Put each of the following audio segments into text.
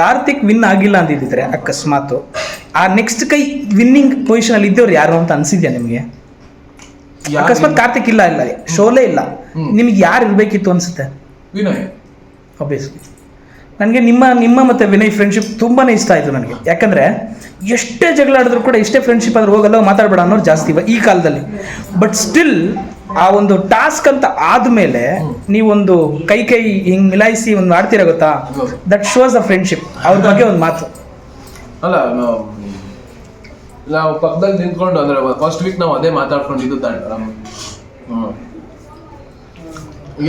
Karthik win ಆಗಿಲ್ಲ ಅಂದಿದ್ರೆ ಅಕಸ್ಮಾತ್ ಆ ನೆಕ್ಸ್ಟ್ ಕೈ ವಿನ್ನಿಂಗ್ ಪೊಸಿಷನ್ ಅಲ್ಲಿ ಇದ್ದವ್ರು ಯಾರು ಅಂತ ಅನ್ಸಿದ್ಯಾ ನಿಮಗೆ? ಅಕಸ್ಮಾತ್ ಕಾರ್ತಿಕ್ ಇಲ್ಲ ಶೋಲೇ ಇಲ್ಲ, ನಿಮ್ಗೆ ಯಾರು ಇರ್ಬೇಕಿತ್ತು ಅನ್ಸುತ್ತೆ? ವಿನಯ್. ಆಬ್ವಿಯಸ್ಲಿ ನನಗೆ ನಿಮ್ಮ ಮತ್ತೆ ವಿನಯ್ ಫ್ರೆಂಡ್ಶಿಪ್ ತುಂಬಾನೇ ಇಷ್ಟ ಆಯಿತು ನನಗೆ. ಯಾಕಂದ್ರೆ ಎಷ್ಟೇ ಜಗಳ ಆಡಿದ್ರು ಕೂಡ ಎಷ್ಟೇ ಫ್ರೆಂಡ್ಶಿಪ್ ಆದ್ರೂ ಹೋಗಲ್ಲ ಮಾತಾಡಬೇಡ ಅನ್ನೋರು ಜಾಸ್ತಿ ಈ ಕಾಲದಲ್ಲಿ. ಬಟ್ ಸ್ಟಿಲ್ ಆ ಒಂದು ಟಾಸ್ಕ್ ಅಂತ ಆದ್ಮೇಲೆ ನೀವೊಂದು ಕೈ ಹಿಂಗ್ ಮಿಲಾಯಿಸಿ ಒಂದು ಆಡ್ತೀರ ಗೊತ್ತಾ, ದಟ್ ಶೋಸ್ ಅ ಫ್ರೆಂಡ್ಶಿಪ್. ಅವ್ರ ಬಗ್ಗೆ ಒಂದು ಮಾತು ಅಲ್ಲ, ನಾವು ಪಕ್ಕದಲ್ಲಿ ನಿಂತ್ಕೊಂಡು ಅಂದ್ರೆ ಫಸ್ಟ್ ವೀಕ್ ನಾವು ಅದೇ ಮಾತಾಡ್ಕೊಂಡಿದ್ದು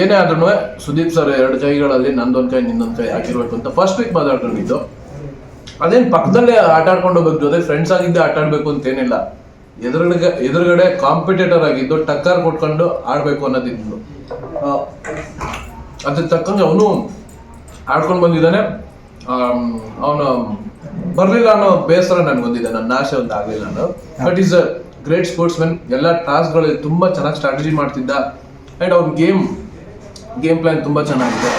ಏನೇ ಆದ್ರೂ ಸುದೀಪ್ ಸರ್ ಎರಡು ಕೈಗಳಲ್ಲಿ ನಂದೊಂದು ಕೈ ನಿನ್ನೊಂದು ಕೈ ಹಾಕಿರ್ಬೇಕು ಅಂತ ಫಸ್ಟ್ ವೀಕ್ ಮಾತಾಡ್ಕೊಂಡಿದ್ದು. ಅದೇನು ಪಕ್ಕದಲ್ಲೇ ಆಟ ಆಡ್ಕೊಂಡು ಹೋಗ್ಬೇಕು, ಜೊತೆ ಫ್ರೆಂಡ್ಸ್ ಆಗಿದ್ದೆ ಆಟ ಆಡ್ಬೇಕು ಅಂತೇನಿಲ್ಲ. ಎದುರುಗಡೆ ಕಾಂಪಿಟೇಟರ್ ಆಗಿದ್ದು ಟಕ್ಕರ್ ಕೊಟ್ಕೊಂಡು ಆಡ್ಬೇಕು ಅನ್ನೋದಿದ್ದು. ಅದ್ರ ತಕ್ಕಂಗೆ ಅವನು ಆಡ್ಕೊಂಡು ಬಂದಿದ್ದಾನೆ. ಅವನು ಬರ್ಲಿಲ್ಲ ಅನ್ನೋ ಬೇಸರ ನನ್ಗೆ ಬಂದಿದೆ, ನನ್ನ ಆಸೆ ಒಂದು ಆಗ್ಲಿಲ್ಲ ಅನ್ನೋ. But is a great sports man. ಎಲ್ಲ ಟಾಸ್ಕ್ಗಳು ತುಂಬಾ ಚೆನ್ನಾಗಿ ಸ್ಟ್ರಾಟಜಿ ಮಾಡ್ತಿದ್ದ. ಅಂಡ್ ಅವ್ನ ಗೇಮ್ ಪ್ಲಾನ್ ತುಂಬಾ ಚೆನ್ನಾಗಿದೆ.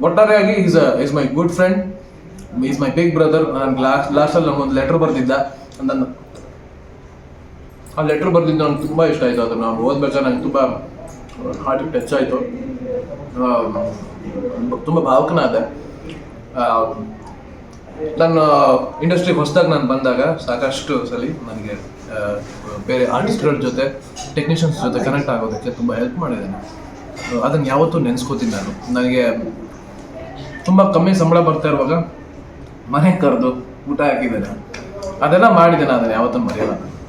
ಒಟ್ಟಾರೆಯಾಗಿ is my good friend, is my big brother. ನನ್ಗೆ ಲಾಸ್ಟಲ್ಲಿ ನಮ್ಗೊಂದು ಲೆಟರ್ ಬರ್ದಿದ್ದ. ಆ ಲೆಟರ್ ಬರ್ದಿದ್ದು ನನಗೆ ತುಂಬ ಇಷ್ಟ ಆಯಿತು. ಅದನ್ನು ನಾನು ಓದ್ಬೇಕಾದ್ರೆ ನಂಗೆ ತುಂಬ ಹಾರ್ಟಿಗೆ ಟಚ್ ಆಯಿತು. ತುಂಬ ಭಾವುಕನಾದೆ. ನಾನು ಇಂಡಸ್ಟ್ರಿಗೆ ಹೊಸದಾಗಿ ನಾನು ಬಂದಾಗ ಸಾಕಷ್ಟು ಸಲ ನನಗೆ ಬೇರೆ ಆರ್ಟಿಸ್ಟ್ಗಳ ಜೊತೆ ಟೆಕ್ನಿಷಿಯನ್ಸ್ ಜೊತೆ ಕನೆಕ್ಟ್ ಆಗೋದಕ್ಕೆ ತುಂಬ ಹೆಲ್ಪ್ ಮಾಡಿದ್ದೇನೆ. ಅದನ್ನು ಯಾವತ್ತೂ ನೆನೆಸ್ಕೋತೀನಿ ನಾನು. ನನಗೆ ತುಂಬ ಕಮ್ಮಿ ಸಂಬಳ ಬರ್ತಾ ಇರುವಾಗ ಮನೆಗೆ ಕರೆದು ಊಟ ಹಾಕಿದ್ದೇನೆ. ಅದೆಲ್ಲ ಮಾಡಿದ್ದೇನೆ, ಅದನ್ನು ಯಾವತ್ತೂ ಮರೆಯಲ್ಲ.